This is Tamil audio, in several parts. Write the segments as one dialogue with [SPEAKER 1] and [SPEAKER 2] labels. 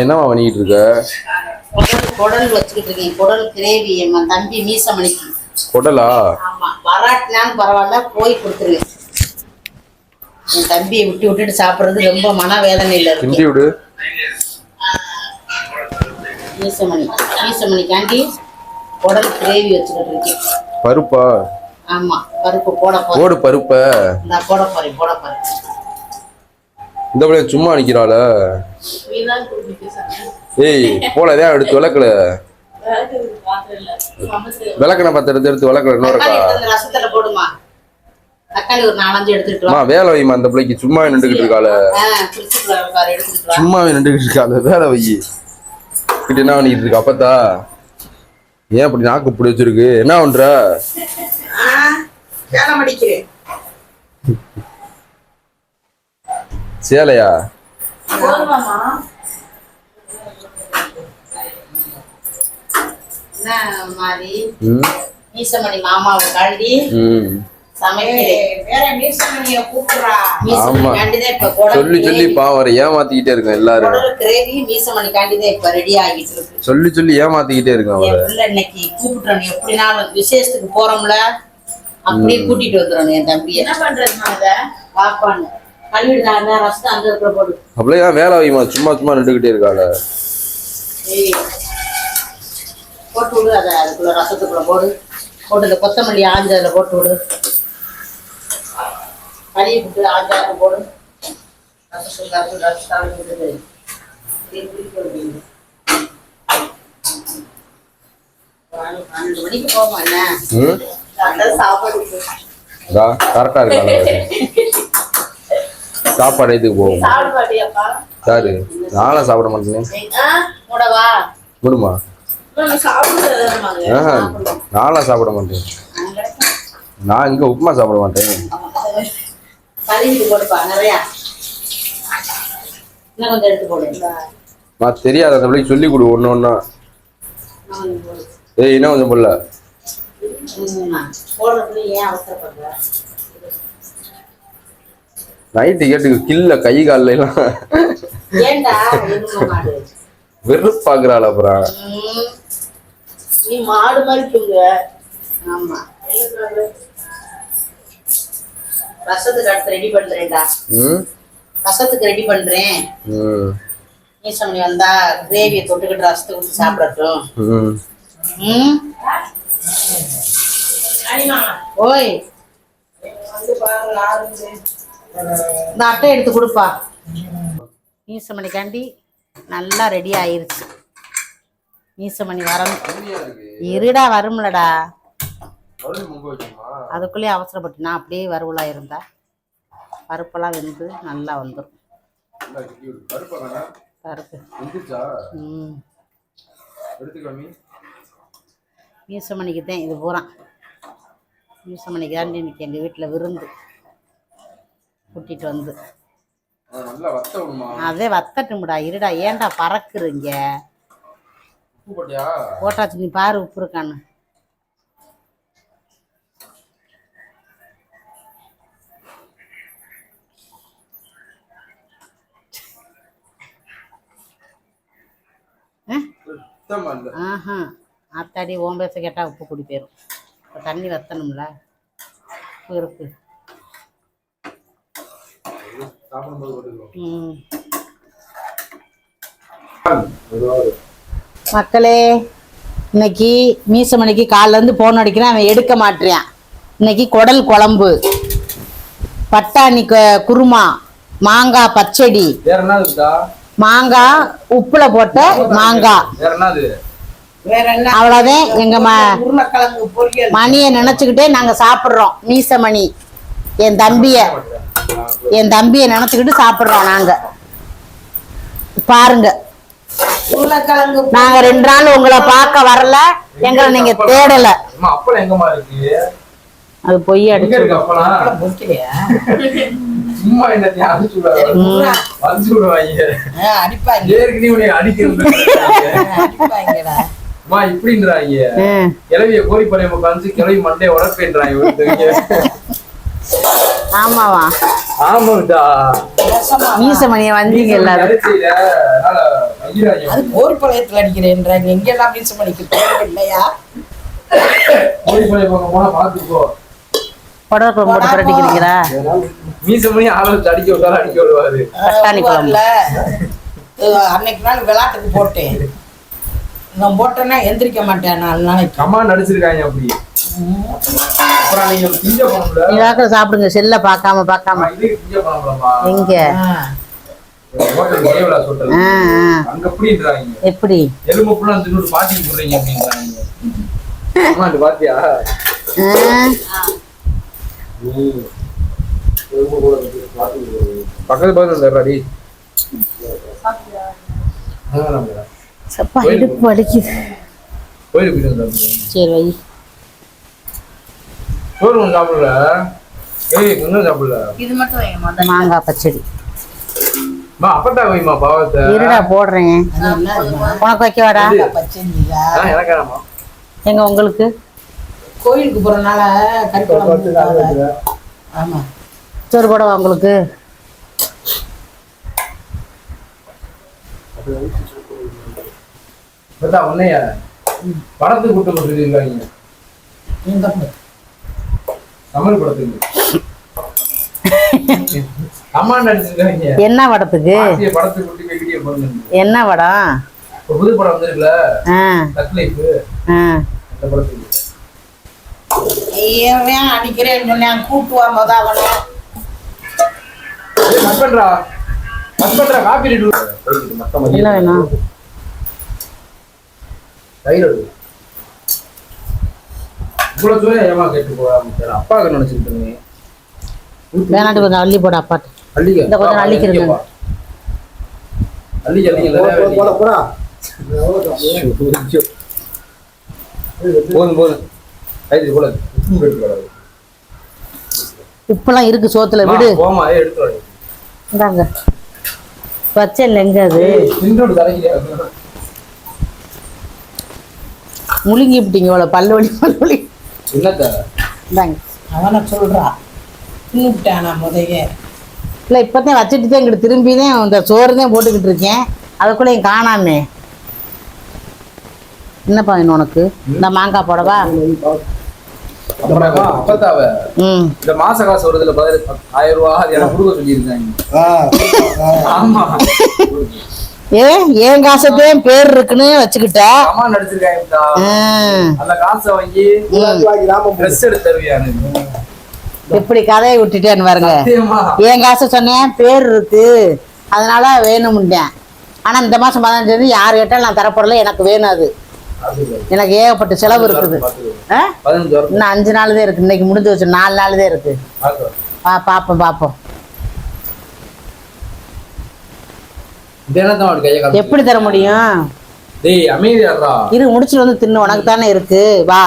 [SPEAKER 1] என்னமா பண்ணிட்டு இருக்க?
[SPEAKER 2] குடல் வச்சுக்கிட்டு இருக்கேன். குடல் கிரேவி என் தம்பி மீசமணிக்கு.
[SPEAKER 1] குடலா?
[SPEAKER 2] ஆமா, வராட்டினாலும் பரவாயில்ல, போய் கொடுத்துருவேன். என் தம்பியை விட்டுட்டு சாப்பிடுறது ரொம்ப மனவேதனையில இருக்கு.
[SPEAKER 1] கிண்டி விடு.
[SPEAKER 2] மீசமணிக்காண்டி குடல் கிரேவி வச்சுக்கிட்டு இருக்கேன்.
[SPEAKER 1] பருப்பா?
[SPEAKER 2] ஆமா, பருப்பு போட போறேன்.
[SPEAKER 1] போடு பருப்ப.
[SPEAKER 2] நான் போட போறேன்.
[SPEAKER 1] இந்த பிள்ளை சும்மா நிக்கிறாள. ஏய் போலதே எடுத்து விளக்கல. விளக்கண பத்து எடுத்து விளக்கல.
[SPEAKER 2] ரசத்துல போடுமா, தக்காளி ஒரு 4-5 எடுத்துட்டு
[SPEAKER 1] வேலை வைமா. அந்த பிள்ளைக்கு சும்மாவே நின்றுகிட்டு இருக்காள. சும்மாவே நின்றுகிட்டு இருக்காள. வேலை வை கிட்ட என்ன பண்ணிட்டு இருக்கா? அப்பத்தா ஏன் அப்படி நாக்கு இப்படி வச்சிருக்கு? என்ன பண்ற? சேலையா?
[SPEAKER 2] மீசமணி மாமாவை கழுவி
[SPEAKER 1] சொல்லி பாவம் ஏமாத்திக்கிட்டே இருக்கேன் எல்லாரும். சொல்லி ஏமாத்திக்கிட்டே இருக்கேன்.
[SPEAKER 2] இன்னைக்கு கூப்பிட்டுறோம், எப்படினாலும் விசேஷத்துக்கு போறோம்ல, அப்படியே கூட்டிட்டு வந்துடும் என் தம்பி. என்ன பண்றது பாப்பான்னு கழுவிடுதாங்க. ரசத்தை அந்த இடத்துல போடு.
[SPEAKER 1] அப்படியே வேலை வைமா. சும்மா நின்றுகிட்டே இருக்காள.
[SPEAKER 2] போட்டு விடு. அதை அதுக்குள்ள ரசத்துக்குள்ள போட்டு இந்த கொத்தமல்லி ஆஞ்சதுல போட்டு விடு. கழுவி விட்டு ஆஞ்சாத போடு. ரசத்துக்கு 12 மணிக்கு போமா. என்ன சாப்பாடு
[SPEAKER 1] கரெக்டா இருக்காங்க. சாப்பாடு எதுக்கு போகும்? சாரு நானும் சாப்பிட மாட்டேன். விடுமா. நானும் சாப்பிட மாட்டேன். நான் இங்க உப்புமா சாப்பிட மாட்டேன். தெரியாது. அந்த பிள்ளைக்கு சொல்லி கொடு ஒண்ணு ஒண்ணா. ஏய் என்ன கொஞ்சம் போடல. நைட்டு கேட்டு கில்ல கை கால எல்லாம் வெறுப்பாக்குறாள். அப்புறம்
[SPEAKER 2] மாடு மாதிரி. ஆமா, ரசத்துக்கு அடுத்து ரெடி பண்றேன்டா. ரசத்துக்கு ரெடி பண்றேன். மீசமணி வந்தா கிரேவியை தொட்டுக்கிட்டு ரசத்தை ஊற்றி சாப்பிடட்டும். ஓய், இந்த அட்டை எடுத்து கொடுப்பா. மீசமணிக்காண்டி நல்லா ரெடி ஆயிருச்சு. மீசமணி வரணும். இருடா, வரும்லடா. அதுக்குள்ளேயே அவசரப்பட்டு நான் அப்படியே வறுவலா இருந்தா பருப்பெல்லாம் வெந்து நல்லா வந்துடும். பருப்பு மீசமணிக்கு தான் இது பூரா. மீசமணிக்கு தாண்டி இன்னைக்கு எங்கள் வீட்டில் விருந்து கூட்டிட்டு வந்து. அதே வத்தட்டும்டா. இருடா, ஏன்டா பறக்குறீங்க? போட்டாச்சு, நீ பாரு உப்பு இருக்கான்னு. ஆத்தாடி ஓம் பேச கேட்டா உப்பு குடி போயிடும். இப்போ தண்ணி வத்தணும்ல, உப்பு இருக்கு. மக்களே, இன்னைக்கு மீசமணிக்கு காலைல இருந்து போன் அடிக்கிறேன், அவன் எடுக்க மாட்டேறான். இன்னைக்கு குடல் குழம்பு, பட்டாணி குருமா, மாங்காய் பச்சடி, மாங்காய் உப்புல போட்ட மாங்காய். அவ்வளவுதான். எங்க மணியை நினைச்சுக்கிட்டே நாங்க சாப்பிடுறோம். மீசமணி என் தம்பிய நினைச்சுக்கிட்டு சாப்பிடுறோம் நாங்க. பாருங்க, நாங்க 2 நாள் உங்களை பார்க்க வரல, எங்களை நீங்க தேடல. அது பொய் அடிச்சு. ஆமாவா?
[SPEAKER 1] ஆமாடா.
[SPEAKER 3] மீசமணியை வந்தீங்க எல்லாரும்.
[SPEAKER 1] அரிசியில, அதனால வைக்கிறாங்க.
[SPEAKER 2] அது கோரிப்பாளையத்துல அடிக்கிறேன்றாங்க. எங்கெல்லாம் மீசமணிக்கு தேவை இல்லையா?
[SPEAKER 1] கோரிப்பாளையம் பக்கம் போனா பார்த்துக்கோ.
[SPEAKER 3] புடவை குழம்பு போட்டு புரட்டிக்கிறீங்களா?
[SPEAKER 1] மீசமணி ஆளை வச்சு அடிக்க விட்டாலும் அடிக்க விடுவாரு.
[SPEAKER 3] பட்டாணி குழம்பு.
[SPEAKER 2] அன்னைக்கு நாள் விளையாட்டுக்கு போட்டேன். நான் போட்டேன்னா எந்திரிக்க மாட்டேன். 4 நாளைக்கு
[SPEAKER 1] கமாண்ட் அடிச்சிருக்காங்க அப்படி. அப்புறம் நீங்க திங்க போனோம்ல.
[SPEAKER 3] நீங்க சாப்பிடுங்க, செல்ல பார்க்காம.
[SPEAKER 1] இது திங்க போனோம்லமா.
[SPEAKER 3] எங்க?
[SPEAKER 1] ஹோட்டல் கேவலா ஹோட்டல். அங்க எப்படின்றாங்க?
[SPEAKER 3] எப்படி?
[SPEAKER 1] எலும்பு புள்ள தின்னு பாட்டி போடுறீங்க அப்படின்றாங்க. கமாண்ட் பாத்தியா? பக்கத்து பக்கத்துல ரெடி.
[SPEAKER 3] சப்பா இடுப்பு வலிக்குது.
[SPEAKER 1] கோயிலுக்கு போயிட்டு வந்தா.
[SPEAKER 3] சரி வை.
[SPEAKER 1] சோறு ஒன்று சாப்பிடல. இன்னும் சாப்பிடல.
[SPEAKER 2] இது மட்டும் வைங்க.
[SPEAKER 3] மாங்காய் பச்சடி.
[SPEAKER 1] அப்பத்தா வைமா பாவத்தை.
[SPEAKER 3] இருடா போடுறேன். உனக்கு வைக்க வாடா.
[SPEAKER 2] பச்சையா
[SPEAKER 1] எனக்கு வேணாமா?
[SPEAKER 3] எங்க உங்களுக்கு?
[SPEAKER 2] கோயிலுக்கு போறதுனால கறிக்குழம்பு. ஆமா,
[SPEAKER 3] சோறு போடவா உங்களுக்கு?
[SPEAKER 1] உன்னைய படத்துக்கு கூட்டு போட்டுருக்கீங்க. தமிழ் படத்துக்கு கமாண்ட் அடிச்சிருக்காங்க.
[SPEAKER 3] என்ன படத்துக்கு?
[SPEAKER 1] படத்துக்கு கூட்டி வீடியோ போடுங்க.
[SPEAKER 3] என்ன படம்?
[SPEAKER 1] புது படம் வந்திருக்குல, தக்லைஃப். அந்த படத்துக்கு
[SPEAKER 2] ஏன் அடிக்கிறேன்னு சொன்னேன். கூட்டுவா மொத அவனை.
[SPEAKER 1] மஸ்பண்ட்ரா காப்பி ரெடி.
[SPEAKER 3] என்ன வேணும்?
[SPEAKER 1] தைரோடு இவ்வளவு தூரம் ஏமா கேட்டு போறாங்க. அப்பாவுக்கு நினைச்சிட்டு இருந்தேன்.
[SPEAKER 3] வேணாட்டு கொஞ்சம் அள்ளி போட அப்பாட்டு.
[SPEAKER 1] அள்ளிக்க
[SPEAKER 3] இந்த கொஞ்சம் அள்ளிக்கிறேன்.
[SPEAKER 1] போதும்
[SPEAKER 3] உப்பெல்லாம் இருக்கு சோத்துல, விடு.
[SPEAKER 1] போமா எடுத்து
[SPEAKER 3] இந்தாங்க பச்சை எங்க அது? முழுங்கி விட்டீங்க இவ்வளோ. பல்வலி
[SPEAKER 1] என்னத்த
[SPEAKER 3] இந்தாங்க.
[SPEAKER 2] அவனை சொல்றா தின்னுட்டானா முதைய.
[SPEAKER 3] இல்லை இப்போதான் வச்சுட்டு தான் இங்கிட்டு திரும்பி தான் இந்த சோறு தான் போட்டுக்கிட்டு இருக்கேன். அதுக்குள்ளே என் காணாமே. என்னப்பா வேணும் உனக்கு? இந்த மாங்காய் போடவா?
[SPEAKER 1] அப்பத்தாவ இந்த மாச காசு வருதுல 1000 ரூபாய் அது எனக்கு கொடுக்க சொல்லியிருக்காங்க. ஆமா,
[SPEAKER 3] ஏன் காசத்தையும் பேர் இருக்குன்னு வச்சுக்கிட்ட.
[SPEAKER 1] அம்மா நடிச்சிருக்காங்க. அந்த காசை வாங்கி ட்ரெஸ் எடுத்து தருவியானு
[SPEAKER 3] எப்படி கதையை விட்டுட்டேன்னு பாருங்க. என் காசை சொன்னேன், பேர் இருக்கு அதனால வேணும்ட்டேன். ஆனா இந்த மாசம் 15 தேதி யாரு கேட்டாலும் நான் தரப்படல. எனக்கு வேணும். அது எனக்கு ஏகப்பட்ட செலவு இருக்குது. இன்னும் 5 நாள் தான் இருக்கு. இன்னைக்கு முடிஞ்சு வச்சு 4 நாள் தான் இருக்கு. பாப்போம் எப்படி தர முடியும். இரு முடிச்சுட்டு வந்து தின்னு. உனக்கு தானே இருக்கு, வா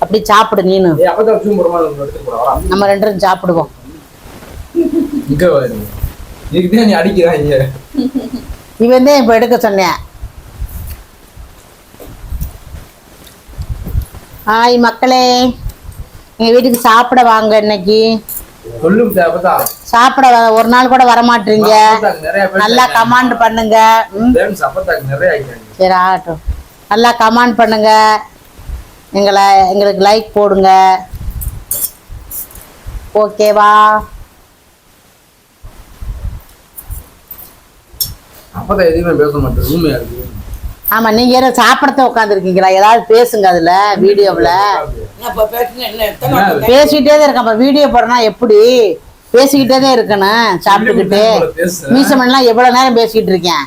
[SPEAKER 3] அப்படி சாப்பிடு. நீனு நம்ம 2 பேரும் சாப்பிடுவோம். இவன் தான் இப்ப எடுக்க சொன்னேன். ஹாய் மக்களே, எங்க வீட்டுக்கு சாப்பிட வாங்க. இன்னைக்கு சாப்பிட ஒரு நாள் கூட வர மாட்டீங்க. நல்லா கமாண்ட் பண்ணுங்க. சரி ஆகட்டும். நல்லா கமாண்ட் பண்ணுங்க. எங்களுக்கு லைக் போடுங்க. ஓகேவா?
[SPEAKER 1] அப்பதான் எதுவுமே பேச மாட்டேன். ரூமையா இருக்கு.
[SPEAKER 3] ஆமா, நீங்க ஏதோ சாப்பிடத்த உட்காந்துருக்கீங்களா? ஏதாவது பேசுங்க. அதுல வீடியோவில் பேசிக்கிட்டே தான் இருக்கேன். வீடியோ போடுறனா எப்படி? பேசிக்கிட்டே தான் இருக்கணும். சாப்பிட்டுக்கிட்டு மீசமெல்லாம் எவ்வளவு நேரம் பேசிக்கிட்டு இருக்கேன்.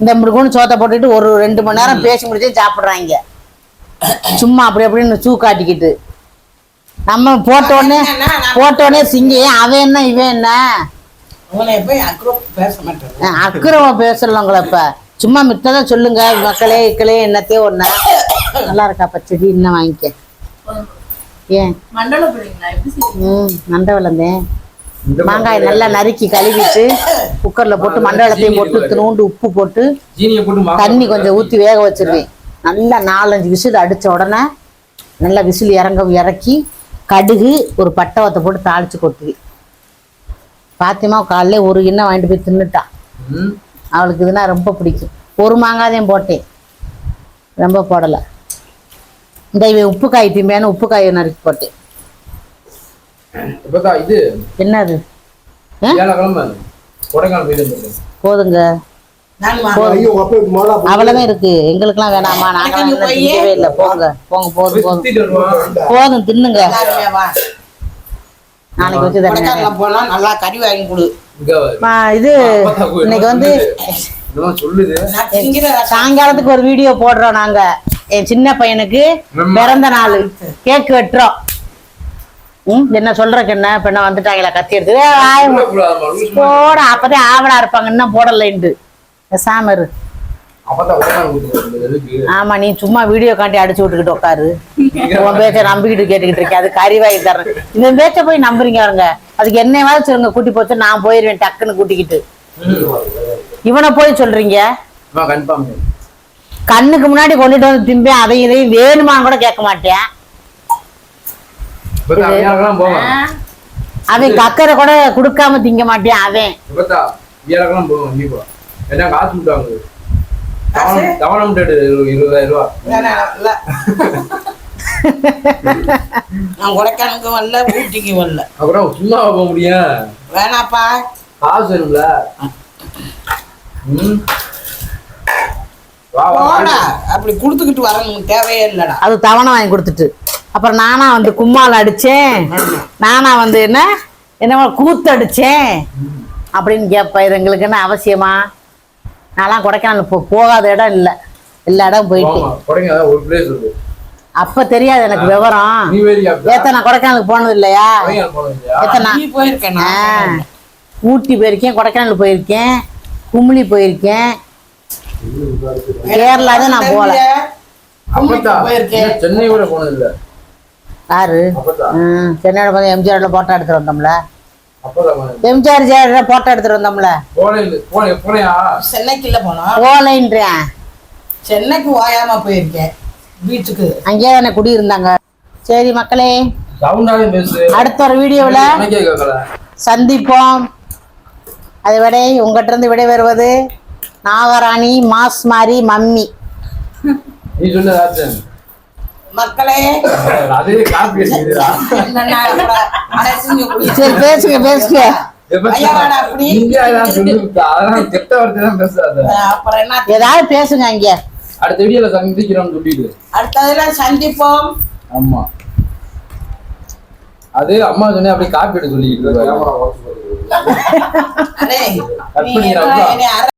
[SPEAKER 3] இந்த முருகன்னு சோத்தை போட்டுட்டு ஒரு 2 மணி நேரம் பேசி முடிச்சே சாப்பிடுறாங்க. சும்மா அப்படி அப்படின்னு சூ காட்டிக்கிட்டு நம்ம போட்டோடனே சிங்க. அவன் என்ன இவன் என்ன அக்கிரம பேசலங்கள. இப்ப சும்மா மித்ததான் சொல்லுங்க மக்களே. இக்கலே என்னத்தையோ ஒண்ணா நல்லா இருக்கா பச்சடி? இன்னும் வாங்கிக்க. ஏன் மண்டவளந்தேன். மாங்காய் நல்லா நறுக்கி கழுவிட்டு குக்கர்ல போட்டு மண்டவளத்தையும் போட்டு இத்தினூண்டு உப்பு போட்டு தண்ணி கொஞ்சம் ஊற்றி வேக வச்சிருவேன். நல்லா 4-5 விசில் அடிச்ச உடனே நல்லா விசில் இறக்கி கடுகு ஒரு பட்டை வத்தை போட்டு தாளிச்சு கொட்டுவேன். பாத்திமா காலையில ஒரு கிண்ணம் வாங்கிட்டு போய் தின்னுட்டான். அவளுக்கு இதுனா ரொம்ப பிடிக்கும். ஒரு மாங்காதையும் போட்டேன், ரொம்ப போடலை. இந்த இவன் உப்பு காய் திம்பியான்னு உப்பு காயை நறுக்கி போட்டேன்.
[SPEAKER 1] இது
[SPEAKER 3] என்னது போதுங்க, அவ்வளவுதான் இருக்கு. எங்களுக்குலாம் வேணாமா, நாங்களாம் திங்கவே இல்லை. போங்க போங்க, போதும் போதும் போதும், தின்னுங்க. நாளைக்கு வச்சு தரேன்.
[SPEAKER 2] போனா நல்லா கறி வாங்கி கொடு.
[SPEAKER 3] இது இன்னைக்கு வந்து சாயங்காலத்துக்கு ஒரு வீடியோ போடுறோம் நாங்க. என் சின்ன பையனுக்கு பிறந்த நாள் கேக் வெட்டுறோம். என்ன சொல்றக்கு என்ன பெண்ண வந்துட்டாங்களா கத்தி எடுத்து போட, அப்பதான் ஆவலா இருப்பாங்க. இன்னும் போடலைன்ட்டு சாமரு. ஆமா, நீ சும்மா வீடியோ காட்டி அடிச்சு விட்டுக்கிட்டு உட்காரு. உன் பேச்ச நம்பிக்கிட்டு கேட்டுக்கிட்டு இருக்கேன். அது கறி வாங்கி தரேன். இந்த பேச்ச போய் நம்புறீங்க பாருங்க. அதுக்கு என்னையாவது சொல்லுங்க, கூட்டி போச்சு நான் போயிருவேன் டக்குன்னு கூட்டிக்கிட்டு. இவனை போய் சொல்றீங்க. கண்ணுக்கு முன்னாடி கொண்டுட்டு வந்து திம்பேன். அதையும் இதையும் வேணுமான்னு கூட கேட்க மாட்டேன். அவன் கக்கரை கூட குடுக்காம திங்க மாட்டேன். அவன்
[SPEAKER 2] கொடைக்கானலுக்கு வரல, ஊட்டிக்கு வரல.
[SPEAKER 1] அப்புறம் சும்மா போக முடியும்.
[SPEAKER 2] வேணாப்பா,
[SPEAKER 1] காசு வேணும்ல.
[SPEAKER 2] அப்படி குடுத்துக்கிட்டு வரணும் தேவையே இல்லடா.
[SPEAKER 3] அது தவணை வாங்கி கொடுத்துட்டு அப்புறம் நானா வந்து கும்மால் அடிச்சேன், நானா வந்து என்ன கூத்தடிச்சேன் அப்படின்னு கேட்ப. இது எங்களுக்கு என்ன அவசியமா? நான்லாம் கொடைக்கானல் போகாத இடம் இல்லை, எல்லா இடம் போயிட்டு. அப்ப தெரியாது எனக்கு விவரம். ஏத்த நான் கொடைக்கானலுக்கு போனது இல்லையா? ஊட்டி போயிருக்கேன், கொடைக்கானல் போயிருக்கேன், குமுளி போயிருக்கேன், கேரளா தான் நான் போல.
[SPEAKER 1] சென்னை கூட போனது இல்ல.
[SPEAKER 3] யாரு? சென்னையோட போய் எம்ஜிஆர்ல போட்டோ எடுத்துட்டு வந்தோம்ல. எம்ஜிஆர் போட்டோ எடுத்துட்டு வந்தோம்ல.
[SPEAKER 2] சென்னைக்கு இல்ல போனோம்.
[SPEAKER 3] போலேன்றேன்.
[SPEAKER 2] சென்னைக்கு ஓயாம போயிருக்கேன், பீச்சுக்கு. அங்கேயே
[SPEAKER 3] தானே குடியிருந்தாங்க. சரி மக்களே, அடுத்த ஒரு வீடியோல சந்திப்போம். அதை விட உங்ககிட்ட இருந்து விடை பெறுவது நாகராணி, மாஸ் மாரி, மம்மி.
[SPEAKER 2] மக்களே
[SPEAKER 3] சரி பேசுங்க பேசுங்க. ஏதாவது பேசுங்க. அங்க
[SPEAKER 1] அடுத்த வீடியோல சந்திக்கிறோம் சொல்லிட்டு
[SPEAKER 2] அடுத்ததுல சந்திப்போம்.
[SPEAKER 1] ஆமா, அது அம்மா சொன்னே அப்படியே காப்பி எடுத்து சொல்லிக்கிட்டு